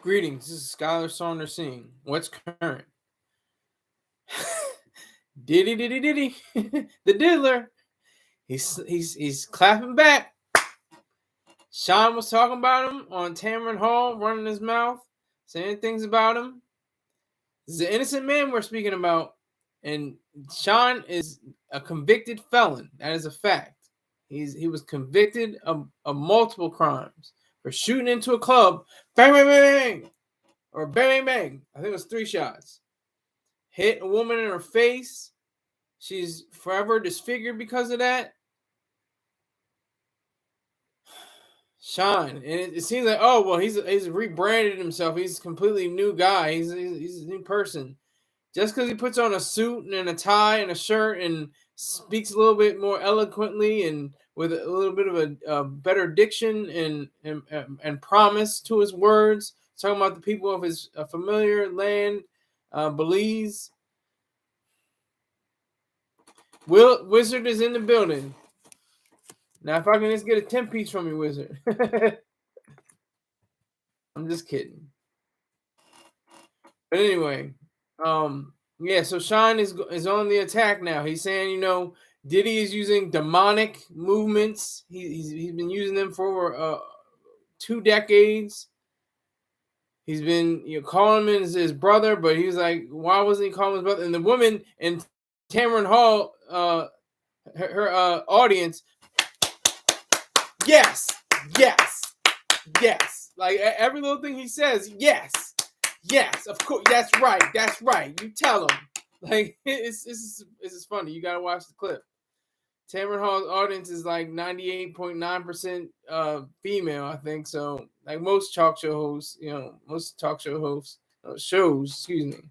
Greetings, this is Skylar Saunders Singh. What's current? Diddy, the diddler. He's clapping back. Shyne was talking about him on Tamron Hall, running his mouth, saying things about him. This is an innocent man we're speaking about, and Shyne is a convicted felon. That is a fact. He was convicted of multiple crimes for shooting into a club, bang, bang, bang, bang, or bang, bang, bang. I think it was 3 shots. Hit a woman in her face. She's forever disfigured because of that. Shyne, and it seems like, oh well, he's rebranded himself. He's a completely new guy. He's a new person. Just because he puts on a suit and a tie and a shirt and speaks a little bit more eloquently and with a little bit of a better diction and promise to his words, talking about the people of his familiar land, Belize. Wizard is in the building. Now, if I can just get a 10-piece from you, Wizard. I'm just kidding. But anyway, yeah, so Shyne is on the attack now. He's saying, Diddy is using demonic movements. He's been using them for over 2 decades. He's been calling him his brother, but he was like, why wasn't he calling his brother? And the woman in Tamron Hall, her audience, yes. Like every little thing he says, yes, of course, that's right. You tell him. Like this is funny. You gotta watch the clip. Tamron Hall's audience is like 98.9% female, I think. So like most talk show hosts, shows, excuse me.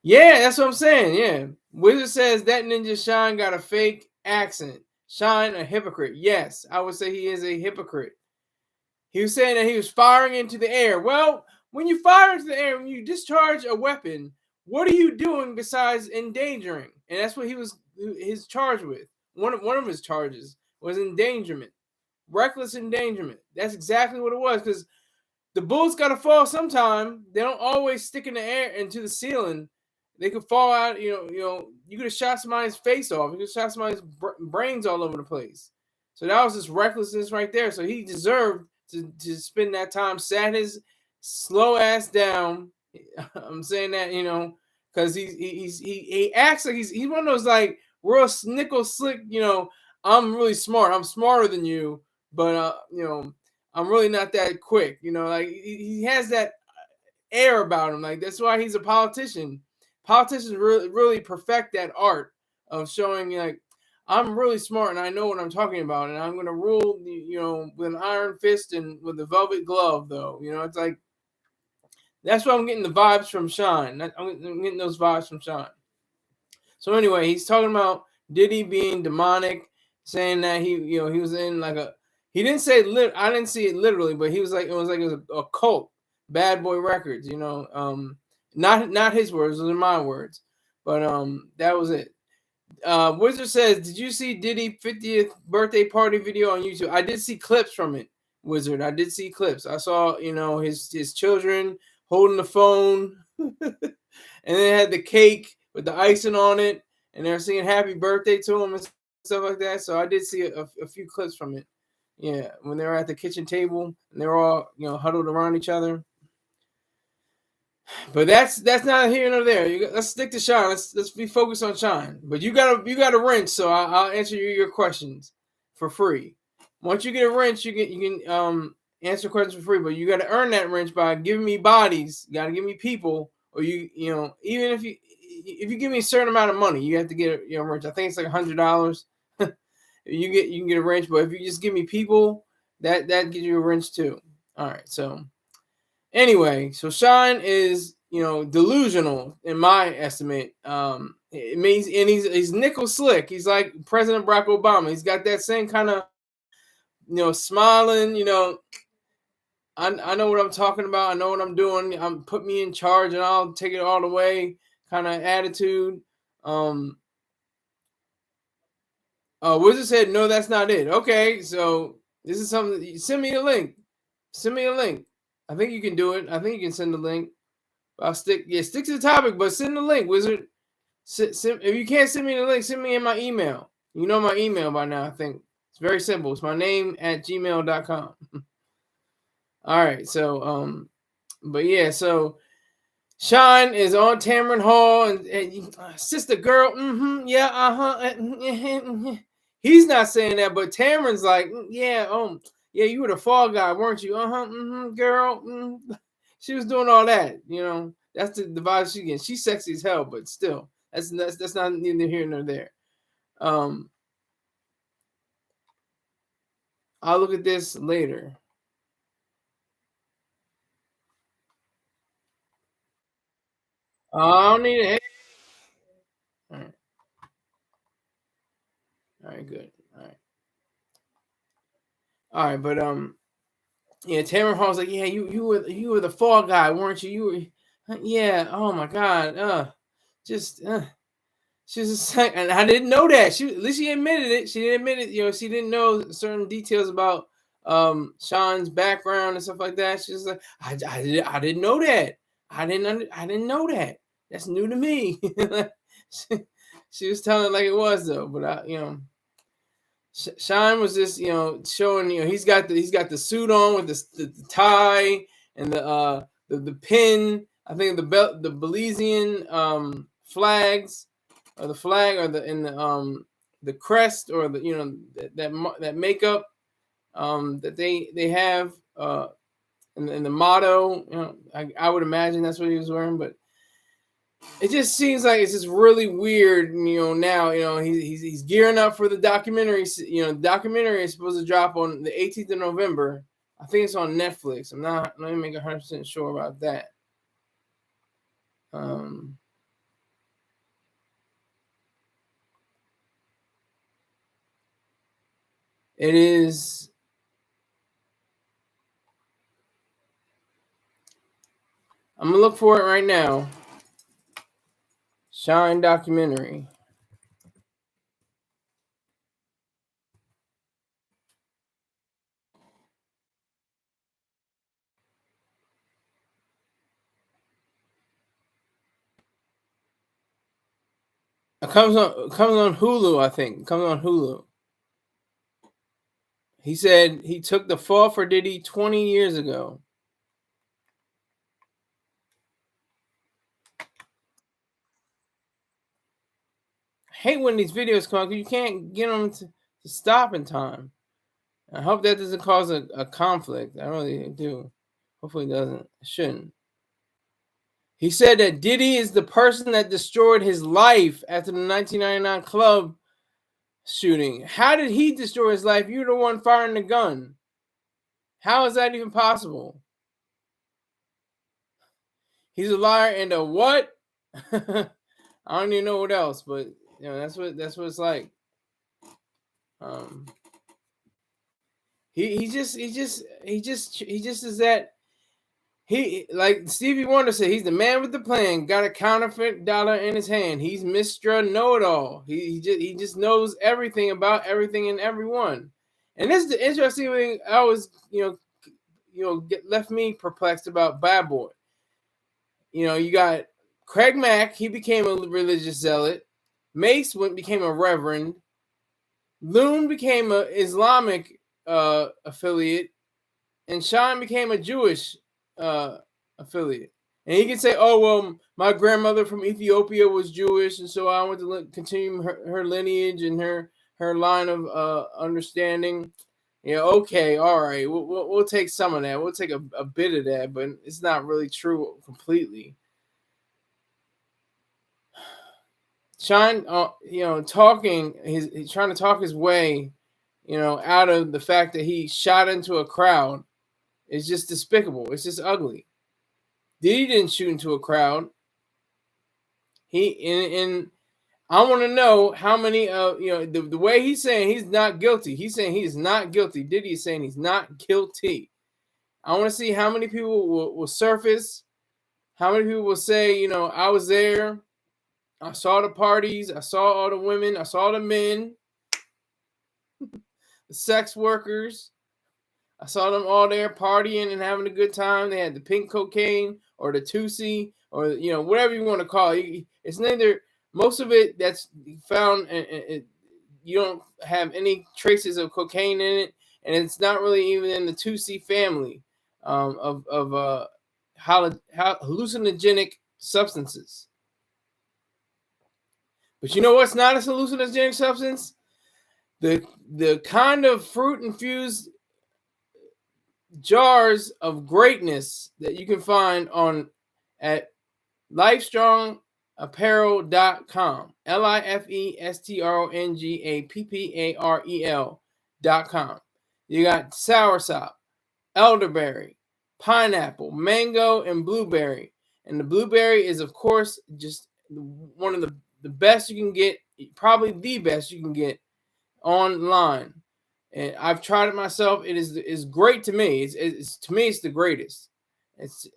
Yeah, that's what I'm saying. Yeah. Wizard says that ninja Shyne got a fake accent. Shyne a hypocrite. Yes, I would say he is a hypocrite. He was saying that he was firing into the air. Well, when you fire into the air, when you discharge a weapon, what are you doing besides endangering? And that's what his charge with. One of his charges was endangerment, reckless endangerment. That's exactly what it was, because the bullets got to fall sometime. They don't always stick in the air into the ceiling. They could fall out. You could have shot somebody's face off. You could have shot somebody's brains all over the place. So that was just recklessness right there. So he deserved to spend that time, sat his slow ass down. I'm saying that, because he acts like he's one of those like real nickel slick, I'm really smart. I'm smarter than you, but I'm really not that quick. Like he has that air about him. Like that's why he's a politician. Politicians really perfect that art of showing like, I'm really smart and I know what I'm talking about, and I'm going to rule, with an iron fist and with a velvet glove, though. It's like, that's why I'm getting the vibes from Shyne. I'm getting those vibes from Shyne. So anyway, he's talking about Diddy being demonic, saying that he was in like he didn't say I didn't see it literally, but he was like, it was a cult, Bad Boy Records, not his words, those are my words, but that was it. Wizard says, did you see Diddy 50th birthday party video on YouTube? I did see clips from it, Wizard. I did see clips. I saw, his children holding the phone, and they had the cake with the icing on it, and they're singing happy birthday to him and stuff like that. So I did see a few clips from it. Yeah, when they were at the kitchen table and they were all, huddled around each other. But that's not here nor there. Let's stick to Shyne. Let's be focused on Shyne. But you got a wrench, so I'll answer your questions for free. Once you get a wrench, you can answer questions for free. But you got to earn that wrench by giving me bodies. You got to give me people, or even if you give me a certain amount of money, you have to get a wrench. I think it's like $100. you can get a wrench, but if you just give me people, that gives you a wrench too. All right, so. Anyway, so Shyne is, delusional in my estimate. It means, and he's nickel slick. He's like President Barack Obama. He's got that same kind of, smiling. I know what I'm talking about. I know what I'm doing. Put me in charge, and I'll take it all the way kind of attitude. Wizard said, no, that's not it. Okay, so this is something. Send me a link. I think you can do it. I think you can send the link. I'll stick to the topic, but send the link, Wizard. If you can't send me the link, send me in my email. You know my email by now, I think. It's very simple. It's my name at gmail.com. All right, so but yeah, so Shyne is on Tamron Hall and sister girl, yeah, he's not saying that, but Tamron's like, yeah, yeah, you were the fall guy, weren't you? Girl. She was doing all that, That's the vibe she gets. She's sexy as hell, but still, that's not neither here nor there. I'll look at this later. I don't need it. All right. All right, good. All right, but yeah, Tamron Hall's like, yeah, you were the fall guy, weren't you? You were, yeah. Oh my god, just she was just like, and I didn't know that. At least she admitted it. She didn't admit it. She didn't know certain details about Shyne's background and stuff like that. She's like, I didn't know that. I didn't know that. That's new to me. she was telling it like it was though, but Shyne was just showing he's got the suit on with the tie and the pin. I think the Belizean flags or the flag or the crest or that makeup that they have and the motto. I would imagine that's what he was wearing, but it just seems like it's just really weird, now, he's gearing up for the documentary. The documentary is supposed to drop on the 18th of November. I think it's on Netflix. I'm not let me make 100% sure about that. It is I'm gonna look for it right now. Shyne documentary. It comes on Hulu, I think. It comes on Hulu. He said he took the fall for Diddy 20 years ago. I hate when these videos come out because you can't get them to stop in time. I hope that doesn't cause a conflict. I really do. Hopefully it doesn't. It shouldn't. He said that Diddy is the person that destroyed his life after the 1999 club shooting. How did he destroy his life? You're the one firing the gun. How is that even possible? He's a liar and a what? I don't even know what else, but that's what it's like. He just is that. He, like Stevie Wonder said, he's the man with the plan. Got a counterfeit dollar in his hand. He's Mr. Know-It-All. He just knows everything about everything and everyone. And this is the interesting thing. I was left me perplexed about Bad Boy. You got Craig Mack. He became a religious zealot. Mace became a reverend. Loon became a Islamic affiliate, and Shyne became a Jewish affiliate. And he can say, "Oh well, my grandmother from Ethiopia was Jewish, and so I want to continue her lineage and her line of understanding." Yeah, okay, all right. We'll take some of that. We'll take a bit of that, but it's not really true completely. Shyne, talking, he's trying to talk his way, out of the fact that he shot into a crowd. It's just despicable. It's just ugly. Diddy didn't shoot into a crowd. And I want to know how many the way he's saying he's not guilty. He's saying he's not guilty. Diddy is saying he's not guilty. I want to see how many people will surface. How many people will say, I was there. I saw the parties. I saw all the women. I saw the men, the sex workers. I saw them all there partying and having a good time. They had the pink cocaine or the Tusi or whatever you want to call it. It's neither. Most of it that's found, and you don't have any traces of cocaine in it, and it's not really even in the Tusi family of hallucinogenic substances. But you know what's not a hallucinogenic substance? The kind of fruit infused jars of greatness that you can find at lifestrongapparel.com. lifestrongapparel.com. You got soursop, elderberry, pineapple, mango, and blueberry. And the blueberry is, of course, just one of the best you can get, probably the best you can get online. And I've tried it myself. It is great to me. It's to me, it's the greatest.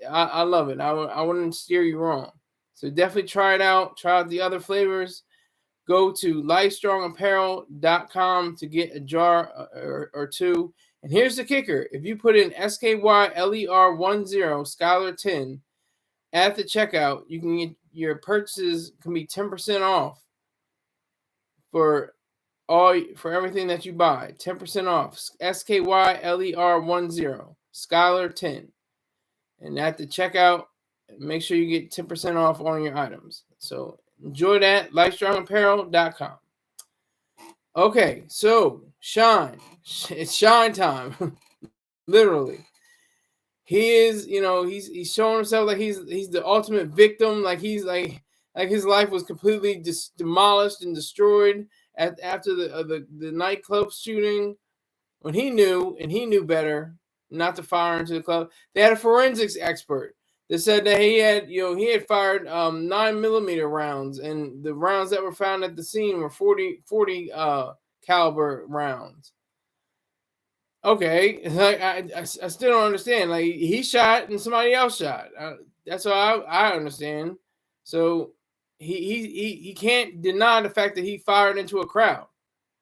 I love it. I wouldn't steer you wrong. So definitely try it out. Try out the other flavors. Go to lifestrongapparel.com to get a jar or two. And here's the kicker. If you put in SKYLER10 Scholar 10 at the checkout, you can get your purchases can be 10% off for everything that you buy. 10% off. SKYLER10 Scholar 10. And at the checkout, make sure you get 10% off on your items. So enjoy that. lifestrongapparel.com. Okay, so Shyne. It's Shyne time. Literally. He is, he's showing himself like he's the ultimate victim, like he's like his life was completely demolished and destroyed after the nightclub shooting, when he knew better not to fire into the club. They had a forensics expert that said that he had fired 9mm rounds, and the rounds that were found at the scene were 40 caliber rounds. Okay, like I still don't understand. Like, he shot and somebody else shot. That's all I understand. So he can't deny the fact that he fired into a crowd.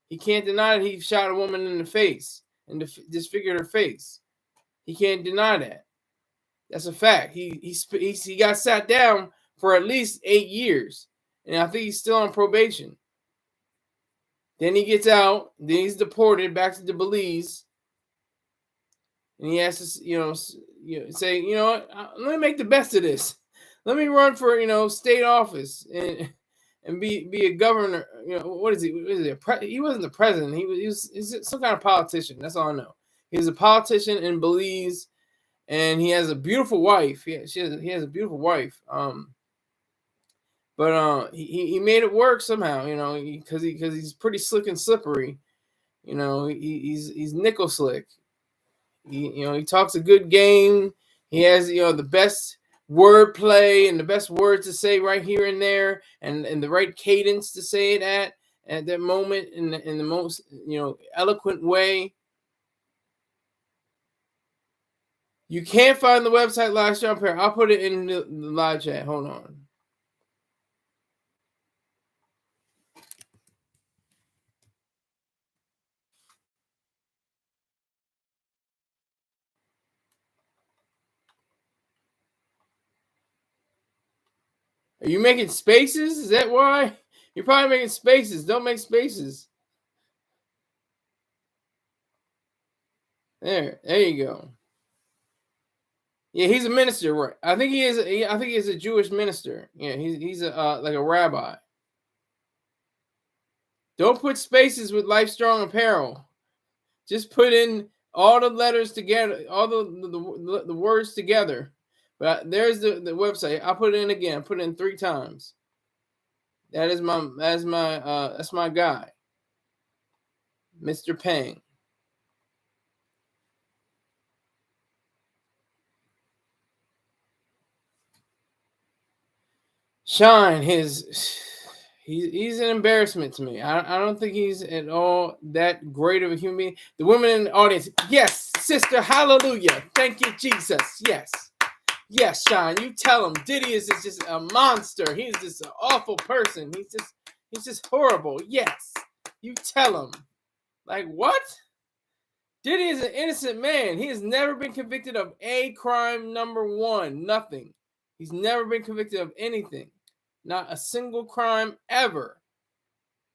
He can't deny that he shot a woman in the face and disfigured her face. He can't deny that. That's a fact. He got sat down for at least 8 years, and I think he's still on probation. Then he gets out. Then he's deported back to the Belize. And he has to, say, what? Let me make the best of this. Let me run for, state office and be a governor. What is he? He wasn't the president. He's some kind of politician. That's all I know. He was a politician in Belize, and he has a beautiful wife. He has a beautiful wife. But he made it work somehow. Because he's pretty slick and slippery. He's nickel slick. He talks a good game. He has the best wordplay and the best words to say right here and there, and the right cadence to say it at that moment in the most eloquent way. You can't find the website Live Strong Pair. I'll put it in the live chat. Hold on. Are you making spaces? Is that why? You're probably making spaces. Don't make spaces. There you go. Yeah, he's a minister, right? I think he is. I think he's a Jewish minister. Yeah, he's a like a rabbi. Don't put spaces with Life Strong Apparel. Just put in all the letters together, all the words together. But there's the website. I'll put it in again. Put it in 3 times. That's my guy, Mr. Pang. Shyne, he's an embarrassment to me. I don't think he's at all that great of a human being. The women in the audience, yes, sister, hallelujah. Thank you, Jesus. Yes, Shyne, you tell him Diddy is just a monster. He's just an awful person. He's just horrible. Yes, you tell him. Like, what? Diddy is an innocent man. He has never been convicted of a crime. Number one, nothing. He's never been convicted of anything. Not a single crime ever.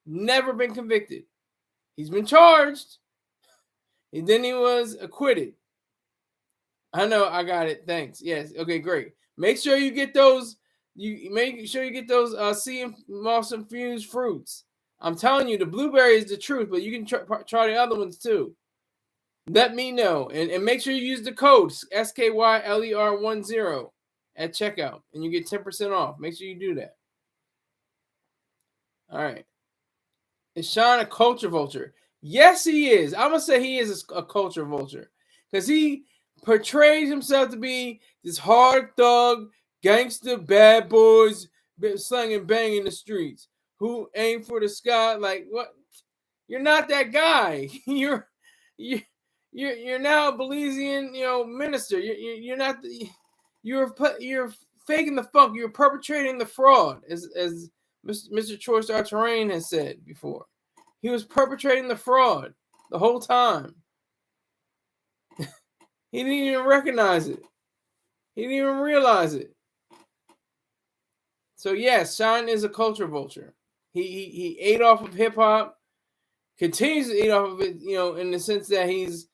Never been convicted. He's been charged. And then he was acquitted. I know, I got it. Thanks. Yes. Okay, great. Make sure you get those. You make sure you get those sea moss infused fruits. I'm telling you, the blueberry is the truth, but you can try the other ones too. Let me know. And make sure you use the code SKYLER10 at checkout, and you get 10% off. Make sure you do that. All right. Is Shyne a culture vulture? Yes, he is. I'm going to say he is a culture vulture because he portrays himself to be this hard thug, gangster, bad boys, slanging bang in the streets who aim for the sky. Like, what? You're not that guy. You're now a Belizean, minister. You're not. You're faking the funk. You're perpetrating the fraud, as Mr. Troy Star Terrain has said before. He was perpetrating the fraud the whole time. He didn't even recognize it. He didn't even realize it. So yes, Shyne is a culture vulture. He ate off of hip hop, continues to eat off of it, in the sense that he's,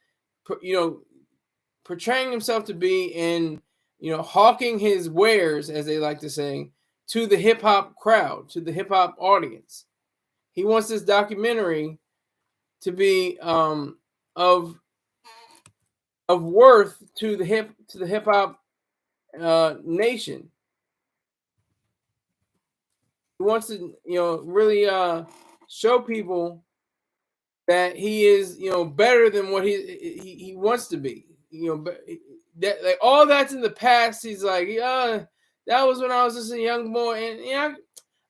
portraying himself to be in, hawking his wares, as they like to say, to the hip hop crowd, to the hip hop audience. He wants this documentary to be of worth to the hip hop nation. He wants to, really show people that he is, better than what he wants to be. That, like, all that's in the past. He's like, yeah, that was when I was just a young boy, and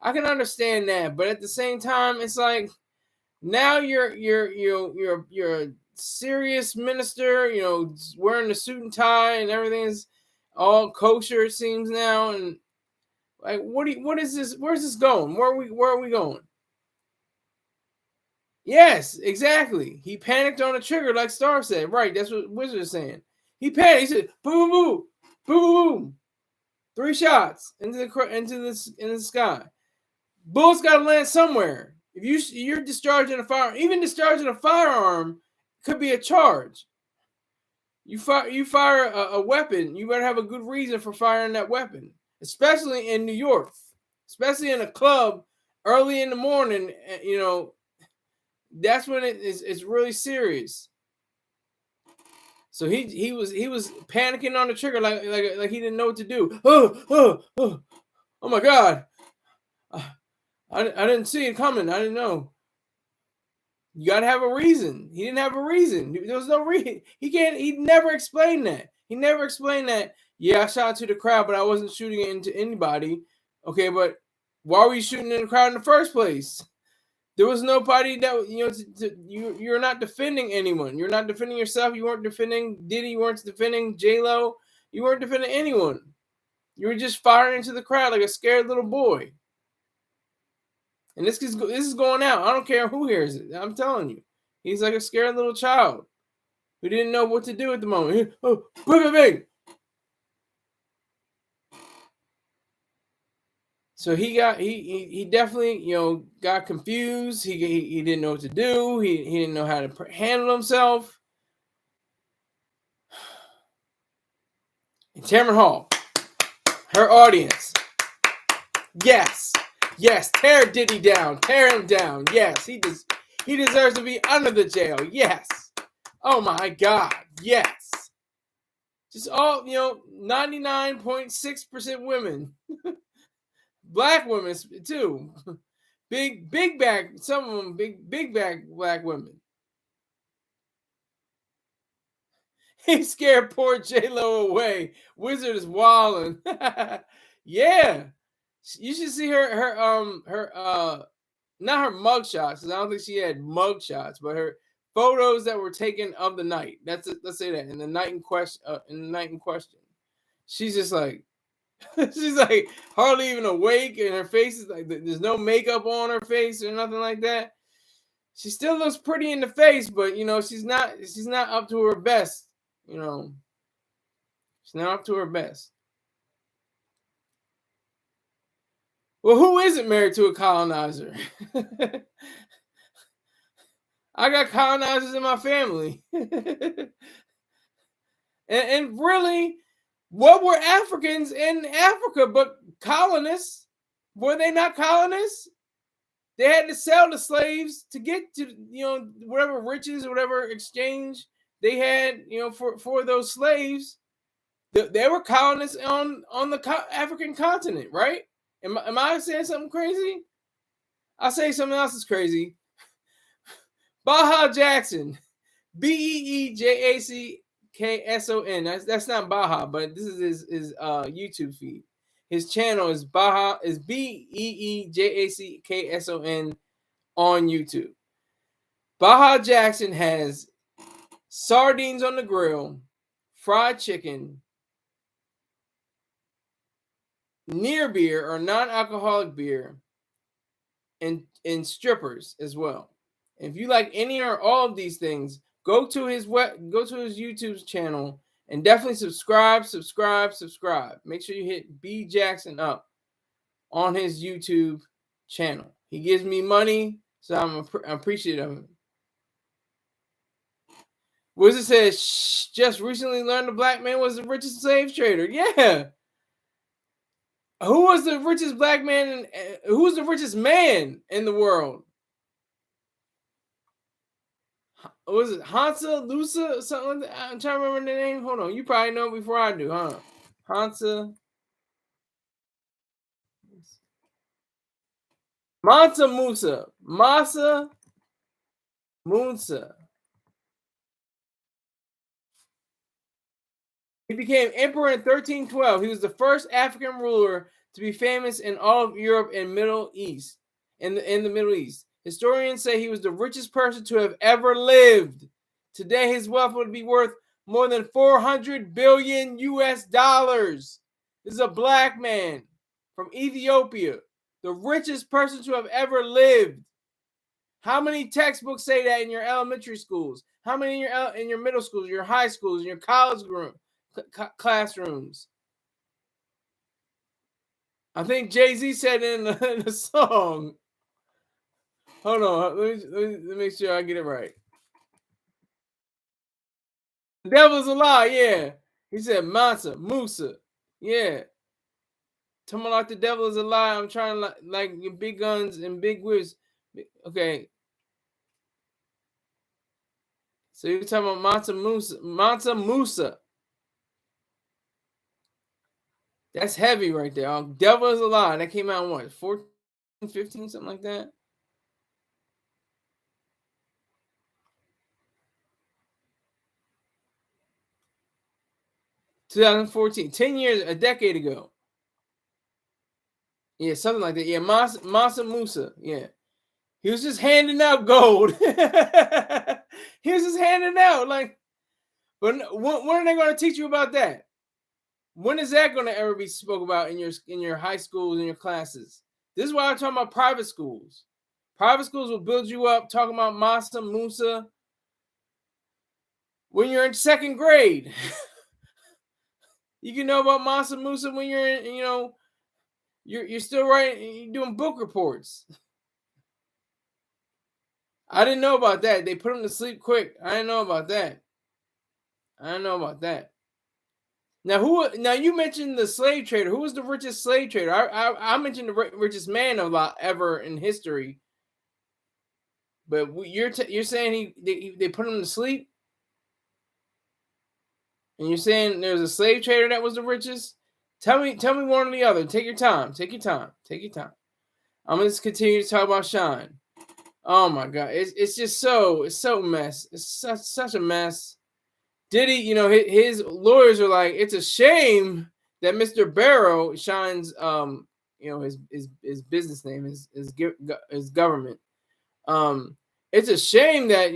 I can understand that, but at the same time, it's like now you're a serious minister, wearing the suit and tie, and everything's all kosher, it seems now, and like, what is this? Where's this going? Where are we going? Yes, exactly. He panicked on the trigger, like Star said. Right, that's what Wizard is saying. He panicked. He said, boom, boom, boom, boom. 3 shots into the sky. Bullets got to land somewhere. If you're discharging a firearm, even discharging a firearm could be a charge. You fire a weapon, you better have a good reason for firing that weapon, especially in New York, especially in a club early in the morning. That's when it's really serious. So he was panicking on the trigger like he didn't know what to do. Oh my God. I didn't see it coming. I didn't know. You gotta have a reason. He didn't have a reason. There was no reason. He never explained that. He never explained that. Yeah, I shot to the crowd, but I wasn't shooting it into anybody. Okay, but why were you shooting in the crowd in the first place? There was nobody that, you're not defending anyone. You're not defending yourself. You weren't defending Diddy. You weren't defending J-Lo. You weren't defending anyone. You were just firing into the crowd like a scared little boy. And this is going out. I don't care who hears it. I'm telling you. He's like a scared little child who didn't know what to do at the moment. Oh, bang, bang. So he definitely, got confused. He didn't know what to do. He didn't know how to handle himself. And Tamron Hall, her audience. Yes, tear Diddy down. Tear him down. Yes, he deserves to be under the jail. Yes. Oh my God. Yes. Just all, 99.6% women. Black women too. Big back, some of them big back black women. He scared poor J-Lo away. Wizard is wilding. Yeah. You should see her not her mug shots, because I don't think she had mug shots, but her photos that were taken of the night. Let's say that in the night in question. She's just like, she's like hardly even awake, and her face is like, there's no makeup on her face or nothing like that. She still looks pretty in the face, but she's not up to her best. She's not up to her best. Well, who isn't married to a colonizer? I got colonizers in my family. and really, what were Africans in Africa but colonists? Were they not colonists? They had to sell the slaves to get to whatever riches or whatever exchange they had for those slaves. They were colonists on the African continent, right? Am I saying something crazy? I'll say something else is crazy. Baja Jackson, BeeJackson. That's not Baja, but this is his YouTube feed. His channel is BeeJackson on YouTube. Baja Jackson has sardines on the grill, fried chicken, near beer or non-alcoholic beer, and strippers as well. If you like any or all of these things, go to his YouTube channel and definitely subscribe. Make sure you hit B Jackson up on his YouTube channel. He gives me money, so I'm appreciative of it. Wizard says, just recently learned the black man was the richest slave trader. Yeah. Who was the richest black man? Who was the richest man in the world? Was it Hansa, Lusa, something like that? I'm trying to remember the name. Hold on. You probably know before I do, huh? Hansa. Mansa Musa. Masa Musa. He became emperor in 1312. He was the first African ruler to be famous in all of Europe and Middle East. In the Middle East. Historians say he was the richest person to have ever lived. Today, his wealth would be worth more than 400 billion US dollars. This is a black man from Ethiopia, the richest person to have ever lived. How many textbooks say that in your elementary schools? How many in your middle schools, your high schools, in your college classrooms? I think Jay-Z said it in the song. Hold on, let me make sure I get it right. The devil's a lie, yeah. He said Mansa, Musa, yeah. Talking like the devil is a lie. I'm trying to like big guns and big whips. Okay. So you're talking about Mansa Musa. That's heavy right there. Devil is a lie. That came out in what? 14, 15, something like that. (2014), 10 years, a decade ago. Yeah, something like that. Yeah, Mansa Musa. Yeah. He was just handing out gold. He was just handing out. Like, but when are they going to teach you about that? When is that going to ever be spoke about in your high schools and your classes? This is why I'm talking about private schools. Private schools will build you up talking about Mansa Musa when you're in second grade. You can know about Mansa Musa when you're in, you're still writing, you're doing book reports. I didn't know about that. They put him to sleep quick. I didn't know about that. Now you mentioned the slave trader. Who was the richest slave trader? I mentioned the richest man ever in history. But you're saying they put him to sleep, and you're saying there's a slave trader that was the richest. Tell me one or the other. Take your time. I'm gonna just continue to talk about Shyne. Oh my God, it's just so mess. It's such a mess. Diddy, his lawyers are like, it's a shame that Mr. Barrow, Shyne's his business name is government. It's a shame that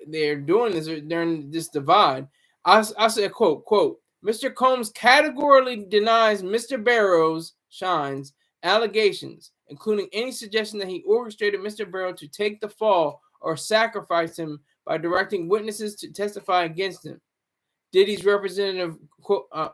they're doing this during this divide. I said quote Mr. Combs categorically denies Mr. Barrow's Shyne's allegations including any suggestion that he orchestrated Mr. Barrow to take the fall or sacrifice him by directing witnesses to testify against him. Diddy's representative,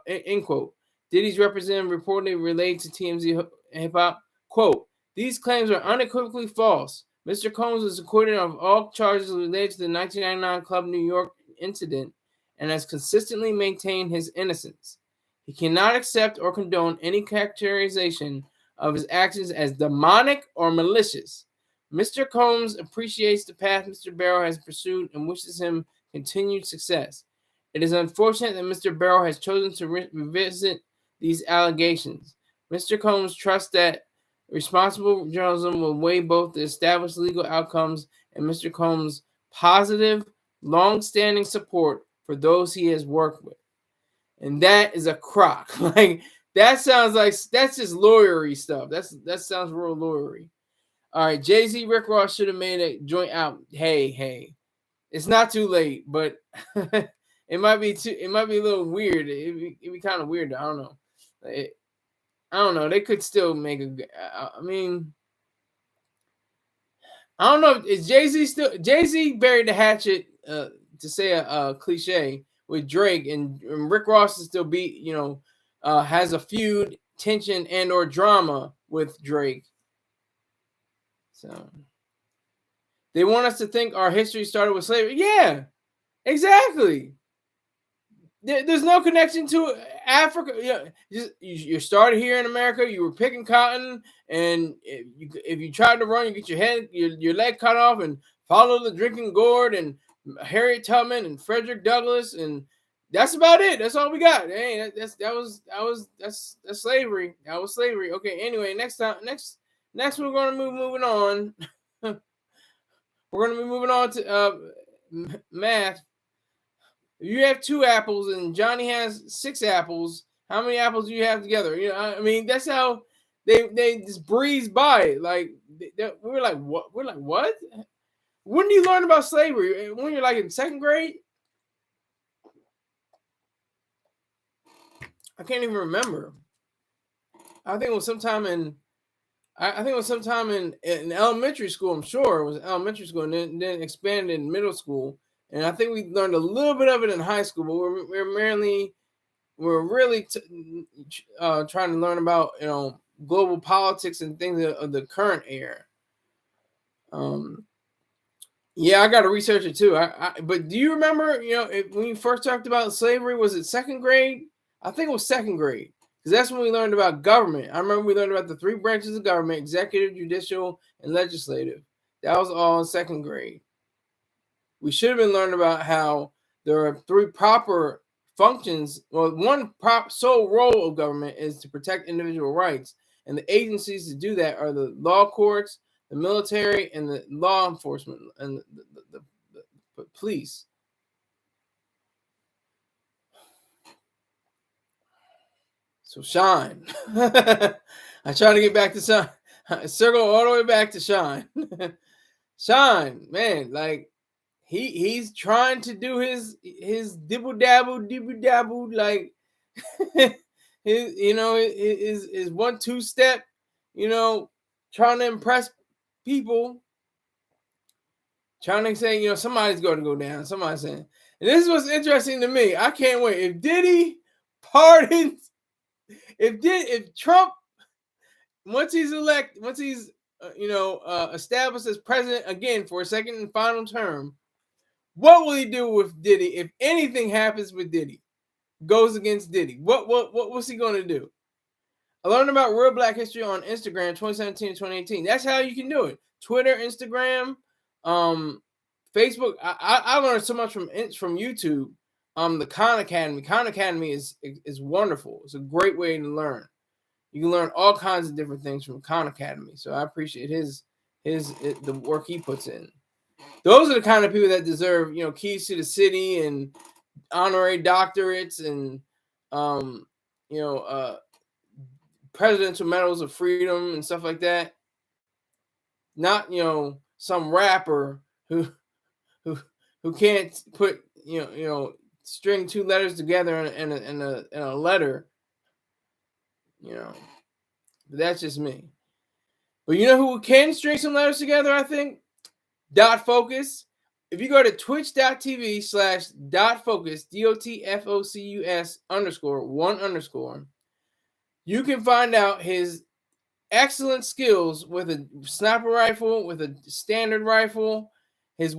end quote. Diddy's representative reportedly relayed to TMZ Hip Hop, quote, these claims are unequivocally false. Mr. Combs was acquitted of all charges related to the 1999 Club New York incident and has consistently maintained his innocence. He cannot accept or condone any characterization of his actions as demonic or malicious. Mr. Combs appreciates the path Mr. Barrow has pursued and wishes him continued success. It is unfortunate that Mr. Barrow has chosen to revisit these allegations. Mr. Combs trusts that responsible journalism will weigh both the established legal outcomes and Mr. Combs' positive, long-standing support for those he has worked with. And that is a crock. Like, that sounds like, that's just lawyery stuff. That sounds real lawyery. All right, Jay-Z, Rick Ross should have made a joint album. Hey, it's not too late, but it might be a little weird. It'd be kind of weird. I don't know. I don't know. They could still make a. I mean, I don't know. Is Jay-Z buried the hatchet? To say a cliche with Drake, and Rick Ross is still has a feud, tension, and or drama with Drake. So they want us to think our history started with slavery. Yeah, exactly. There's no connection to Africa. You started here in America. You were picking cotton, and if you tried to run, you get your leg cut off, and follow the drinking gourd, and Harriet Tubman, and Frederick Douglass, and that's about it. That's all we got. Hey, that's slavery. That was slavery. Okay. Anyway, next we're gonna moving on. We're gonna be moving on to math. You have 2 apples and Johnny has 6 apples. How many apples do you have together? I mean, that's how they just breeze by it. Like, we're like, what? We're like, what? When do you learn about slavery? When you're like in 2nd grade? I can't even remember. I think it was sometime in elementary school. I'm sure it was elementary school, and then expanded in middle school. And I think we learned a little bit of it in high school, but we're really trying to learn about global politics and things of the current era. Yeah, I got to research it too. But do you remember when you first talked about slavery? Was it 2nd grade? I think it was 2nd grade, because that's when we learned about government. I remember we learned about the 3 branches of government: executive, judicial, and legislative. That was all in 2nd grade. We should have been learning about how there are 3 proper functions. Well, one sole role of government is to protect individual rights, and the agencies to do that are the law courts, the military, and the law enforcement, and the police. So Shyne, I try to get back to Shyne. Circle all the way back to Shyne. Shyne, man, like he's trying to do his dibble dabble, like his his 1-2 step, trying to impress people, trying to say somebody's going to go down. Somebody's saying, and this is what's interesting to me. I can't wait if Diddy pardons. If Trump, once he's established as president again for a 2nd and final term, what will he do with Diddy if anything happens with Diddy? Goes against Diddy. What's he going to do? I learned about real Black history on Instagram 2017 and 2018. That's how you can do it. Twitter, Instagram, Facebook. I learned so much from YouTube. The Khan Academy. Khan Academy is wonderful. It's a great way to learn. You can learn all kinds of different things from Khan Academy. So I appreciate the work he puts in. Those are the kind of people that deserve, keys to the city and honorary doctorates and, presidential medals of freedom and stuff like that. Not, some rapper who can't put, string 2 letters together in a letter. But that's just me. But you know who can string some letters together, I think? Dot Focus. If you go to twitch.tv/dotfocus, DOTFOCUS _1_, you can find out his excellent skills with a sniper rifle, with a standard rifle, his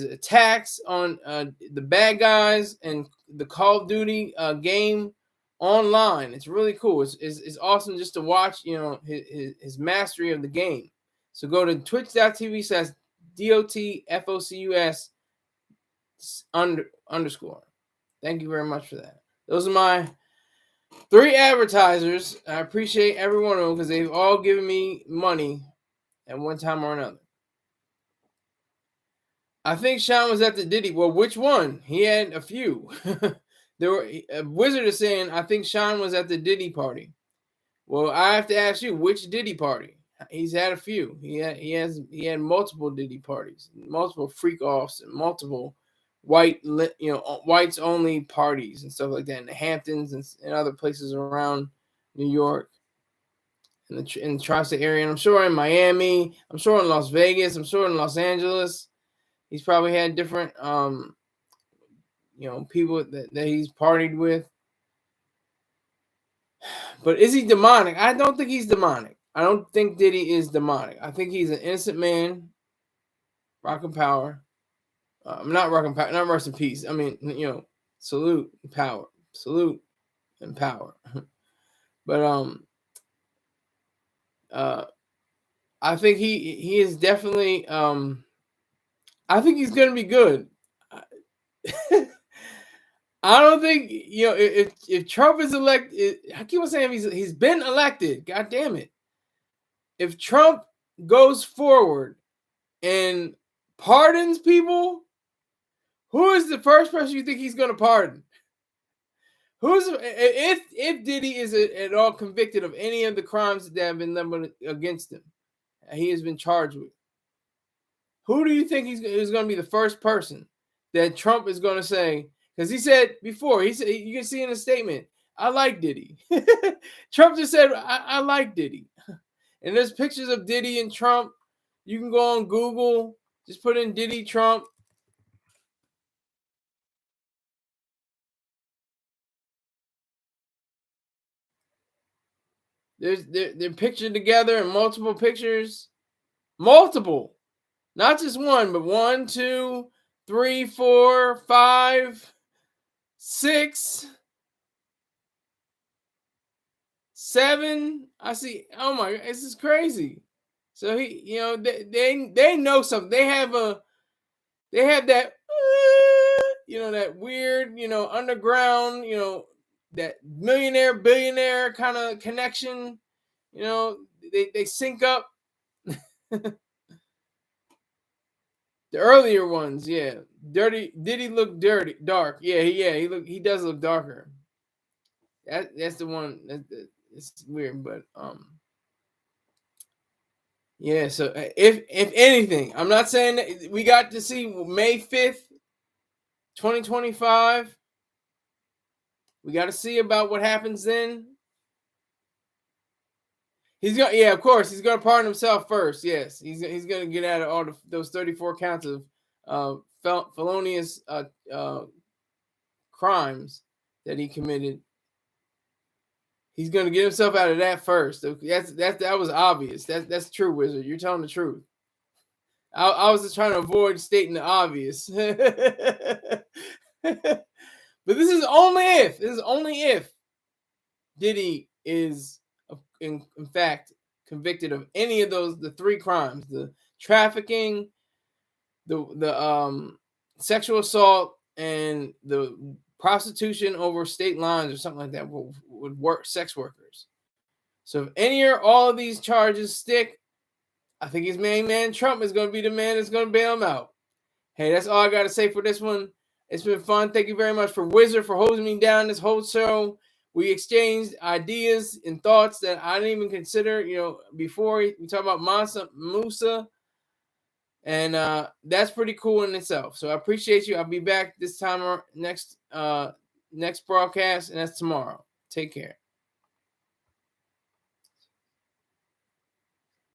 attacks on the bad guys, and the Call of Duty game online. It's really cool. It's awesome just to watch, you know, his mastery of the game. So go to twitch.tv/DOTFOCUS _. Thank you very much for that. Those are my 3 advertisers. I appreciate every one of them because they've all given me money at one time or another. I think Sean was at the Diddy. Well, which one? He had a few. There were a Wizard is saying I think Sean was at the Diddy party. Well, I have to ask you, which Diddy party? He's had a few. He had multiple Diddy parties, multiple freak offs, and multiple whites only parties and stuff like that in the Hamptons and other places around New York in the tri-state area. And I'm sure in Miami, I'm sure in Las Vegas, I'm sure in Los Angeles. He's probably had different people that he's partied with. But is he demonic? I don't think he's demonic. I don't think Diddy is demonic. I think he's an innocent man, rocking power. Not rocking power, not rest in peace. I mean, salute and power. Salute and power. But I think he is definitely I think he's gonna be good. I don't think if Trump is elected. I keep on saying he's been elected. God damn it! If Trump goes forward and pardons people, who is the first person you think he's going to pardon? Who's if Diddy is at all convicted of any of the crimes that have been leveled against him, he has been charged with? Who do you think is going to be the first person that Trump is going to say? Because he said before, he said, you can see in his statement, I like Diddy. Trump just said, I like Diddy. And there's pictures of Diddy and Trump. You can go on Google, just put in Diddy Trump. They're pictured together in multiple pictures. Multiple. Not just one, but 1, 2, 3, 4, 5, 6, 7. I see. Oh my God, this is crazy. So they know something. They have that that weird underground that millionaire billionaire kind of connection. They sync up. The earlier ones, yeah. Dirty. Did he look dirty? Dark. Yeah. He does look darker. That's the one. It's weird, but yeah. So if anything, I'm not saying that we got to see May 5th, 2025. We got to see about what happens then. He's gonna, yeah, of course, he's gonna pardon himself first. Yes, he's gonna get out of all those 34 counts of felonious crimes that he committed. He's gonna get himself out of that first. That was obvious. That's true, Wizard. You're telling the truth. I was just trying to avoid stating the obvious. But this is only if. This is only if Diddy is in fact convicted of any of the 3 crimes: the trafficking, the sexual assault, and the prostitution over state lines or something like that would work sex workers. So if any or all of these charges stick, I think his main man Trump is going to be the man that's going to bail him out. Hey, that's all I got to say for this one. It's been fun. Thank you very much for Wizard for holding me down this whole show. We exchanged ideas and thoughts that I didn't even consider, before. We talked about Musa, and that's pretty cool in itself. So I appreciate you. I'll be back this time or next broadcast, and that's tomorrow. Take care.